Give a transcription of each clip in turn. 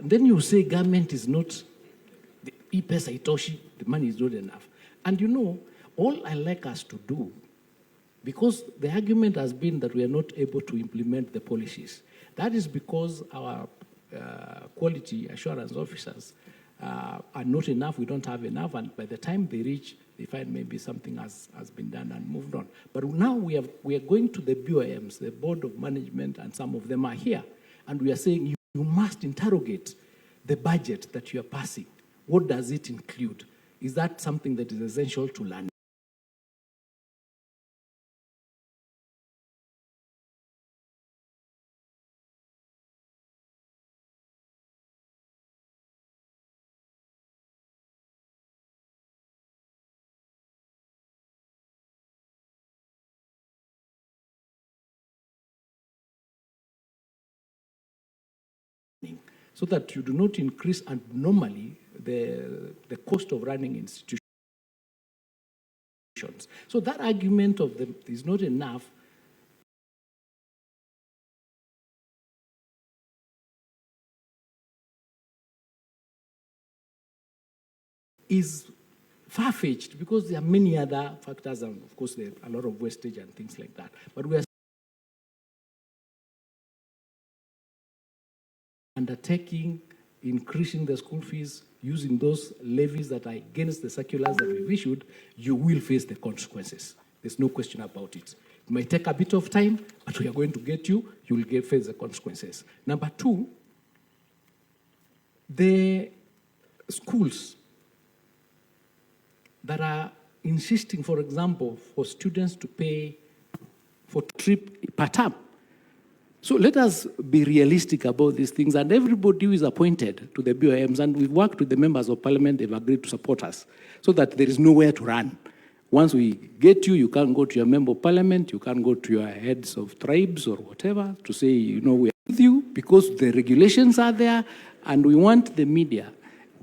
Then you say government is not, the money is not enough. And you know, all I like us to do, because the argument has been that we are not able to implement the policies. That is because our quality assurance officers are not enough, we don't have enough, and by the time they reach, they find maybe something has been done and moved on. But now we are going to the BOMs, the Board of Management, and some of them are here, and we are saying you must interrogate the budget that you are passing. What does it include? Is that something that is essential to learn? So that you do not increase abnormally the cost of running institutions. So that argument of them is not enough is far-fetched because there are many other factors, and of course there are a lot of wastage and things like that. But we are undertaking, increasing the school fees, using those levies that are against the circulars that we've issued, you will face the consequences. There's no question about it. It might take a bit of time, but we are going to get you. You will face the consequences. Number two, the schools that are insisting, for example, for students to pay for trip per term. So let us be realistic about these things, and everybody who is appointed to the BOMs, and we've worked with the members of parliament, they've agreed to support us, so that there is nowhere to run. Once we get you, you can't go to your member of parliament, you can't go to your heads of tribes or whatever to say, you know, we are with you, because the regulations are there, and we want the media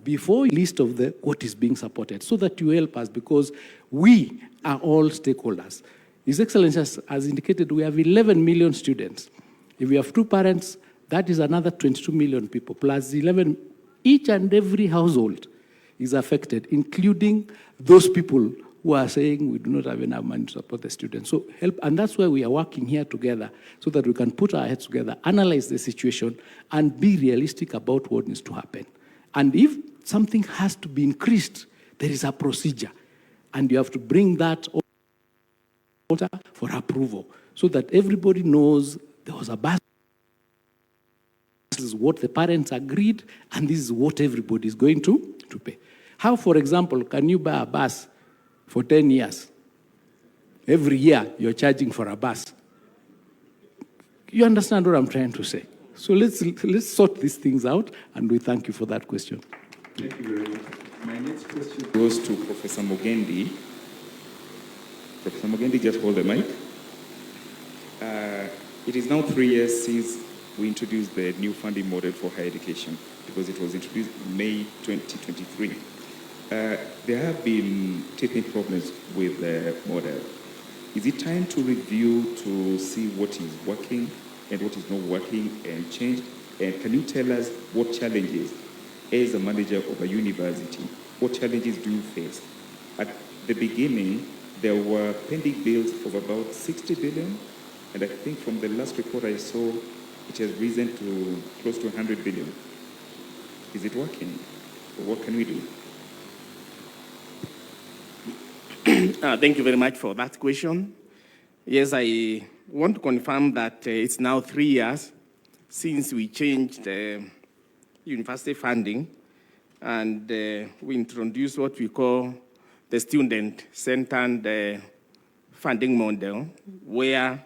before list of the what is being supported, so that you help us, because we are all stakeholders. His Excellency has indicated we have 11 million students. If we have two parents, that is another 22 million people, plus 11. Each and every household is affected, including those people who are saying we do not have enough money to support the students. So help, and that's why we are working here together, so that we can put our heads together, analyze the situation, and be realistic about what needs to happen. And if something has to be increased, there is a procedure, and you have to bring that order for approval, so that everybody knows there was a bus. This is what the parents agreed, and this is what everybody is going to pay. How, for example, can you buy a bus for 10 years? Every year, you're charging for a bus. You understand what I'm trying to say? So let's sort these things out, and we thank you for that question. Thank you very much. My next question goes to Professor Mugendi. Professor Mugendi, just hold the mic. It is now 3 years since we introduced the new funding model for higher education, because it was introduced in May 2023. There have been teething problems with the model. Is it time to review to see what is working and what is not working and change? And can you tell us what challenges, as a manager of a university, what challenges do you face? At the beginning, there were pending bills of about 60 billion. And I think from the last report I saw, it has risen to close to 100 billion. Is it working? What can we do? Thank you very much for that question. Yes, I want to confirm that it's now 3 years since we changed university funding, and we introduced what we call the student-centered funding model, where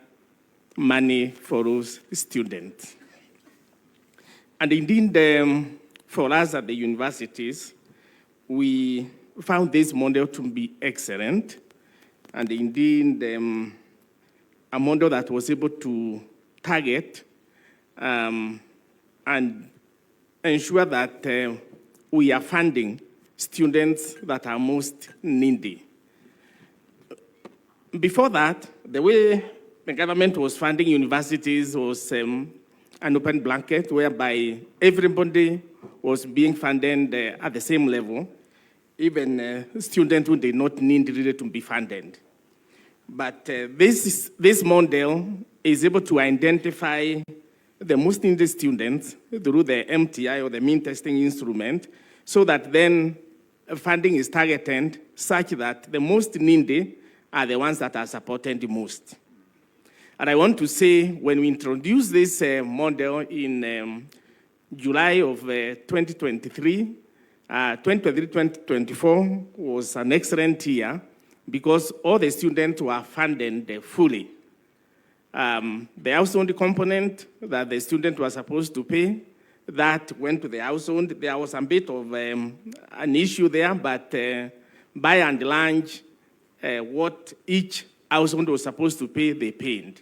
money follows students. And indeed, for us at the universities, we found this model to be excellent, and indeed a model that was able to target and ensure that we are funding students that are most needy. Before that, the way the government was funding universities was an open blanket whereby everybody was being funded at the same level, even students who did not need really to be funded. But this model is able to identify the most needy students through the MTI or the mean testing instrument, so that then funding is targeted such that the most needy are the ones that are supported the most. And I want to say, when we introduced this model in July of 2023, 2023-2024 was an excellent year because all the students were funded fully. The household component that the student was supposed to pay, that went to the household. There was a bit of an issue there, but by and large, what each household was supposed to pay, they paid.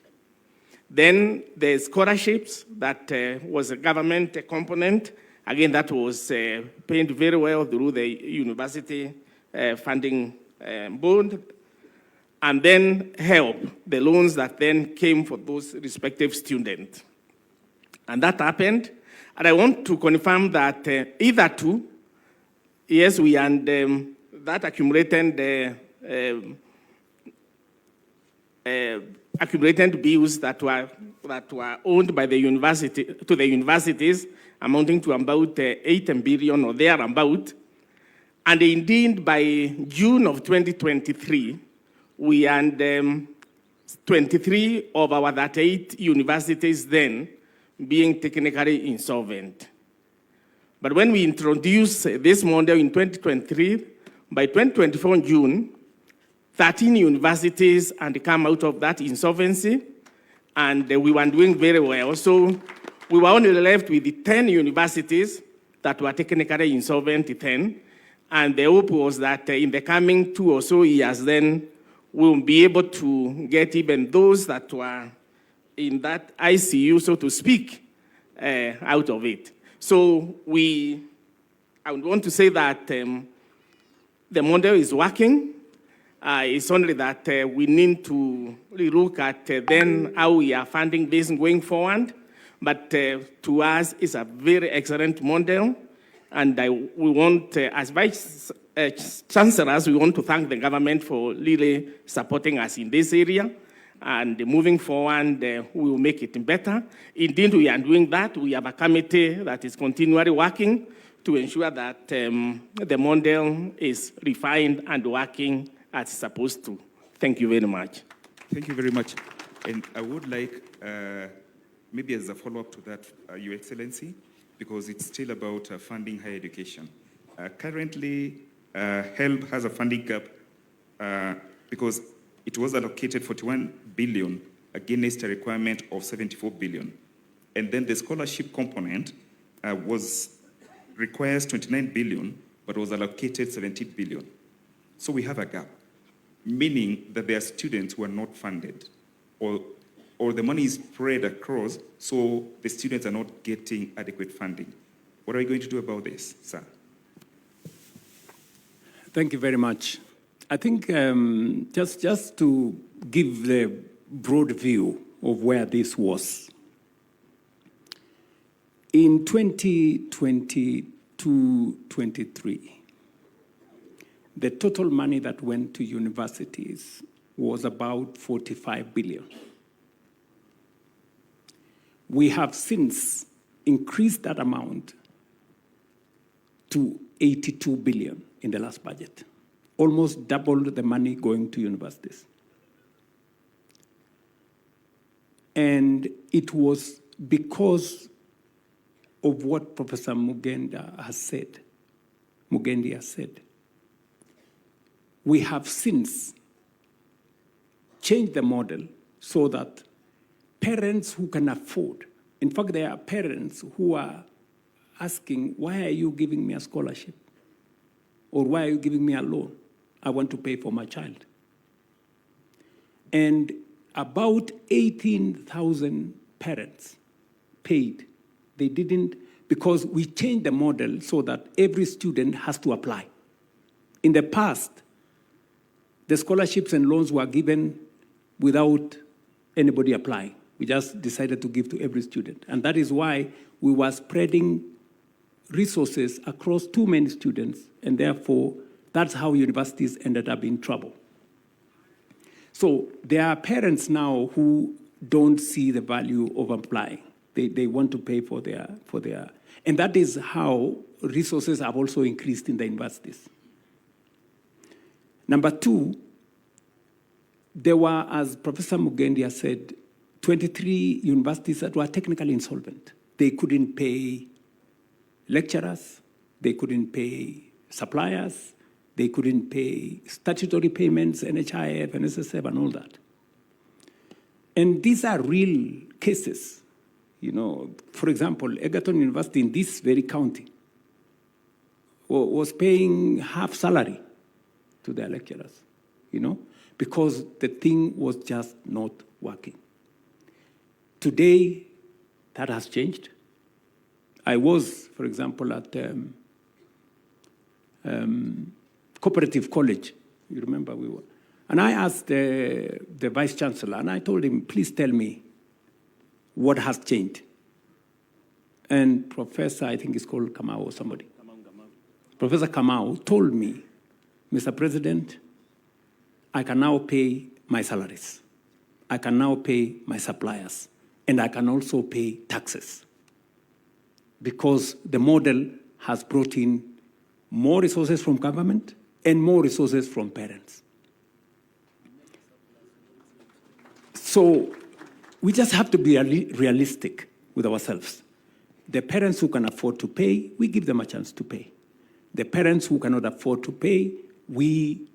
Then the scholarships, that was a government component. Again, that was paid very well through the university funding board. And then help, the loans that then came for those respective students. And that happened. And I want to confirm that either two, yes, we and that accumulated accumulated bills that were owned by the university to the universities, amounting to about 8 billion or thereabout. And indeed, by June of 2023, we and 23 of our 38 universities then being technically insolvent. But when we introduced this model in 2023, by 2024 in June, 13 universities had come out of that insolvency, and we were doing very well. So we were only left with 10 universities that were technically insolvent, 10, and the hope was that in the coming 2 or so years then, we'll be able to get even those that were in that ICU, so to speak, out of it. So I would want to say that the model is working. It's only that we need to look at then how we are funding this going forward. But to us, it's a very excellent model. And we want, as Vice Chancellors, we want to thank the government for really supporting us in this area. And moving forward, we will make it better. Indeed, we are doing that. We have a committee that is continually working to ensure that the model is refined and working as it's supposed to. Thank you very much. Thank you very much. And I would like, maybe as a follow-up to that, Your Excellency, because it's still about funding higher education. Currently, HELB has a funding gap because it was allocated 41 billion against a requirement of 74 billion. And then the scholarship component requires 29 billion, but was allocated 17 billion. So we have a gap, meaning that there are students who are not funded, or the money is spread across, so the students are not getting adequate funding. What are you going to do about this, sir? Thank you very much. I think just to give the broad view of where this was. In 2022-23, the total money that went to universities was about 45 billion. We have since increased that amount to 82 billion in the last budget, almost doubled the money going to universities. And it was because of what Professor Mugendi has said. We have since changed the model so that parents who can afford, in fact, there are parents who are asking, why are you giving me a scholarship? Or why are you giving me a loan? I want to pay for my child. And about 18,000 parents paid. They didn't, because we changed the model so that every student has to apply. In the past, the scholarships and loans were given without anybody applying. We just decided to give to every student. And that is why we were spreading resources across too many students, and therefore, that's how universities ended up in trouble. So there are parents now who don't see the value of applying. They want to pay for their, and that is how resources have also increased in the universities. Number two, there were, as Professor Mugendia said, 23 universities that were technically insolvent. They couldn't pay lecturers, they couldn't pay suppliers, they couldn't pay statutory payments, NHIF, NSSF, and all that. And these are real cases. You know, for example, Egerton University in this very county was paying half salary to their lecturers, you know, because the thing was just not working. Today, that has changed. I was, for example, at Cooperative College. You remember we were. And I asked the Vice Chancellor, and I told him, please tell me what has changed. And Professor, I think it's called Kamau or somebody. Professor Kamau told me, Mr. President, I can now pay my salaries. I can now pay my suppliers. And I can also pay taxes. Because the model has brought in more resources from government and more resources from parents. So we just have to be realistic with ourselves. The parents who can afford to pay, we give them a chance to pay. The parents who cannot afford to pay, we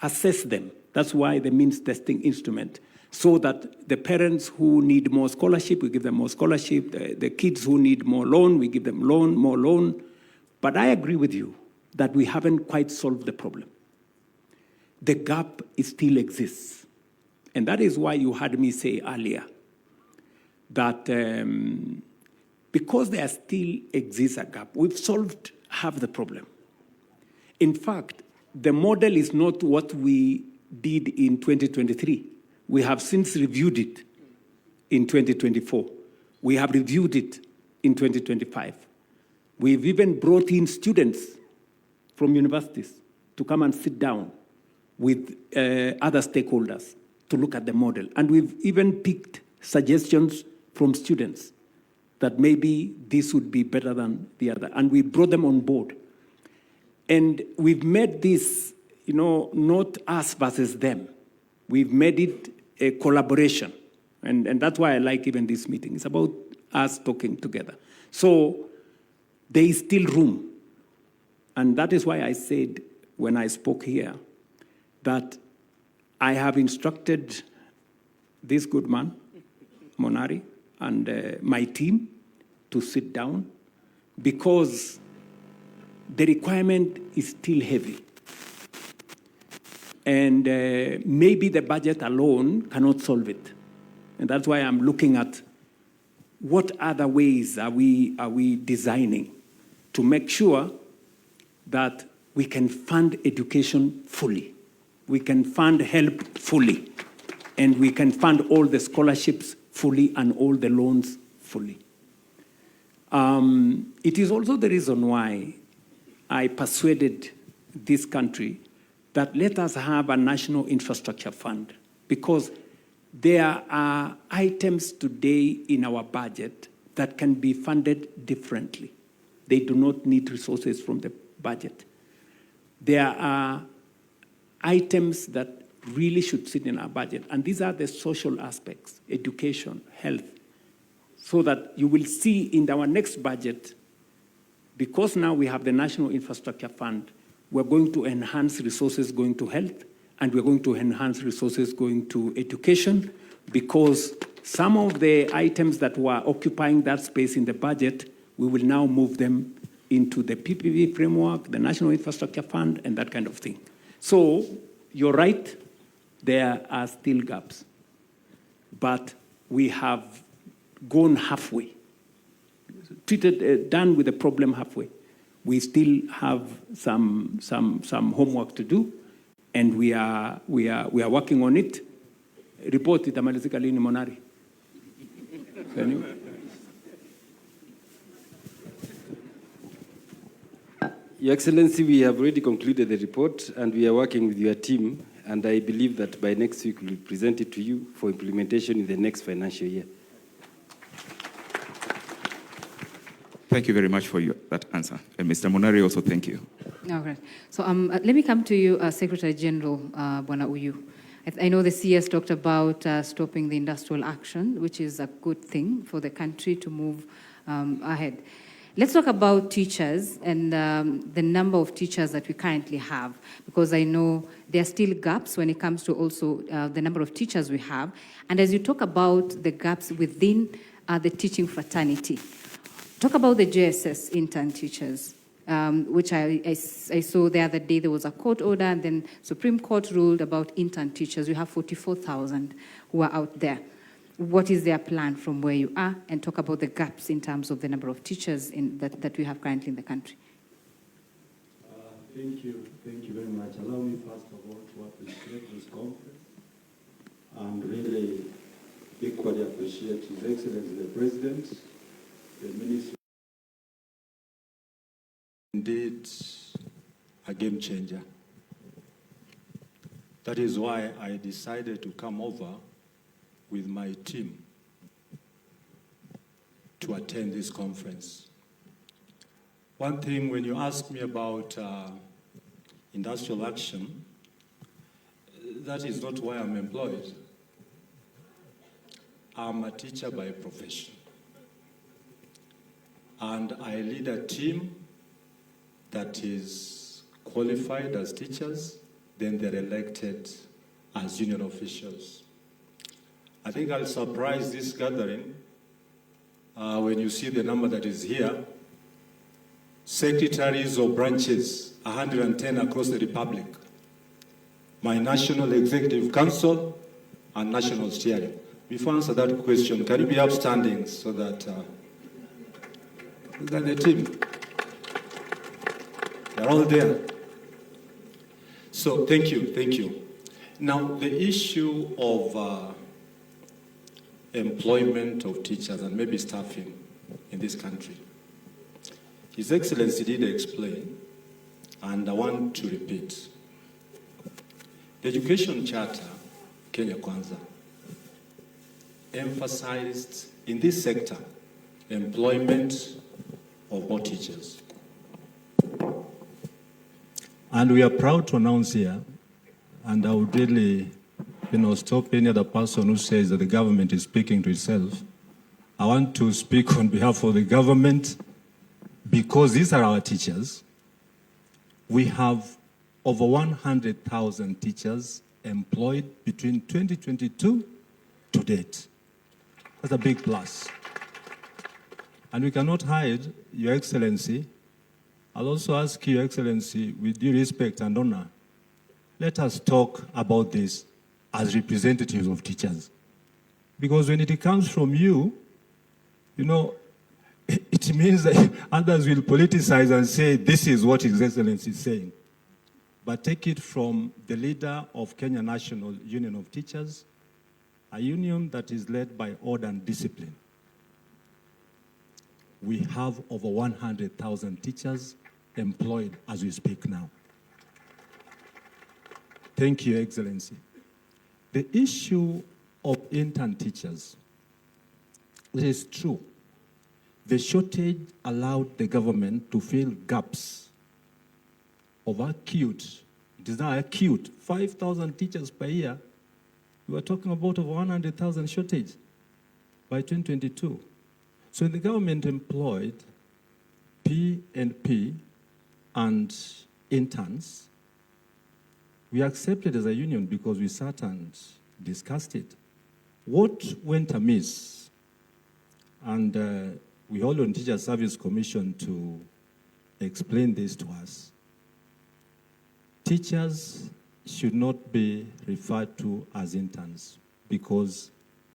assess them. That's why the means testing instrument, so that the parents who need more scholarship, we give them more scholarship. The kids who need more loan, we give them more loan. But I agree with you that we haven't quite solved the problem. The gap still exists. And that is why you heard me say earlier that because there still exists a gap, we've solved half the problem. In fact, the model is not what we did in 2023. We have since reviewed it in 2024. We have reviewed it in 2025. We've even brought in students from universities to come and sit down with other stakeholders to look at the model. And we've even picked suggestions from students that maybe this would be better than the other. And we brought them on board. And we've made this, you know, not us versus them. We've made it a collaboration. And that's why I like even this meeting. It's about us talking together. So there is still room. And that is why I said when I spoke here that I have instructed this good man, Monari, and my team to sit down because the requirement is still heavy. And maybe the budget alone cannot solve it. And that's why I'm looking at what other ways are we designing to make sure that we can fund education fully, we can fund help fully, and we can fund all the scholarships fully and all the loans fully. It is also the reason why I persuaded this country that let us have a national infrastructure fund, because there are items today in our budget that can be funded differently. They do not need resources from the budget. There are items that really should sit in our budget, and these are the social aspects, education, health, so that you will see in our next budget, because now we have the National Infrastructure Fund, we're going to enhance resources going to health, and we're going to enhance resources going to education, because some of the items that were occupying that space in the budget, we will now move them into the PPP framework, the National Infrastructure Fund, and that kind of thing. So you're right, there are still gaps, but we have gone halfway, done with the problem halfway. We still have some homework to do, and we are working on it. Report itamalizika lini Monari? Can you? Your Excellency, we have already concluded the report and we are working with your team, and I believe that by next week we'll present it to you for implementation in the next financial year. Thank you very much for that answer. And Mr. Monari, also thank you. All right. So let me come to you, Secretary General Bwana Uyu. I know the CS talked about stopping the industrial action, which is a good thing for the country to move ahead. Let's talk about teachers and the number of teachers that we currently have, because I know there are still gaps when it comes to also the number of teachers we have. And as you talk about the gaps within the teaching fraternity, talk about the JSS intern teachers, which I saw the other day. There was a court order, and then Supreme Court ruled about intern teachers. You have 44,000 who are out there. What is their plan from where you are? And talk about the gaps in terms of the number of teachers that we have currently in the country. Thank you very much. Allow me first of all to appreciate this conference and really equally appreciate His Excellency the President, the Minister. Indeed, a game changer. That is why I decided to come over with my team to attend this conference. One thing, when you ask me about industrial action, that is not why I'm employed. I'm a teacher by profession. And I lead a team that is qualified as teachers, then they're elected as union officials. I think I'll surprise this gathering when you see the number that is here. Secretaries of branches, 110 across the Republic. My National Executive Council and National Steering. Before I answer that question, can you be upstanding so that the team, they're all there. So thank you. Now the issue of employment of teachers and maybe staffing in this country. His Excellency did explain, and I want to repeat. The Education Charter, Kenya Kwanza, emphasized in this sector employment of more teachers. And we are proud to announce here, and I would really stop any other person who says that the government is speaking to itself. I want to speak on behalf of the government because these are our teachers. We have over 100,000 teachers employed between 2022 to date. That's a big plus. And we cannot hide, Your Excellency. I'll also ask Your Excellency, with due respect and honor, let us talk about this as representatives of teachers. Because when it comes from you, it means that others will politicize and say, this is what His Excellency is saying. But take it from the leader of Kenya National Union of Teachers, a union that is led by order and discipline. We have over 100,000 teachers employed as we speak now. Thank you, Your Excellency. The issue of intern teachers, it is true. The shortage allowed the government to fill gaps of acute, it is now acute, 5,000 teachers per year. We were talking about over 100,000 shortage by 2022. So the government employed P&P and interns. We accepted as a union because we sat and discussed it. What went amiss? And we hold on Teacher Service Commission to explain this to us. Teachers should not be referred to as interns because